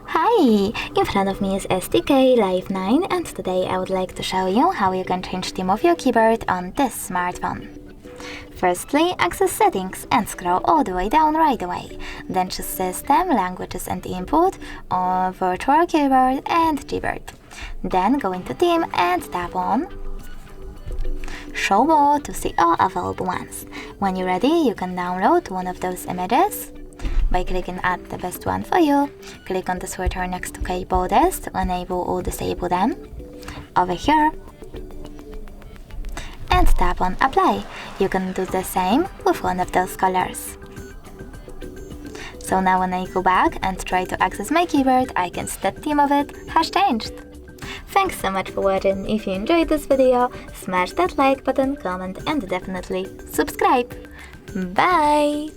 Hi! In front of me is STK Life 9 and today I would like to show you how you can change theme of your keyboard on this smartphone. Firstly, access settings and scroll all the way down right away. Then choose System, Languages and Input, or Virtual Keyboard and Gboard. Then go into Theme and tap on Show All to see all available ones. When you're ready, you can download one of those images by clicking Add the best one for you. Click on the switcher next to keyboardist to enable or disable them. Over here, and tap on Apply. You can do the same with one of those colors. So now when I go back and try to access my keyboard, I can see that theme of it has changed. Thanks so much for watching. If you enjoyed this video, smash that like button, comment and definitely subscribe. Bye!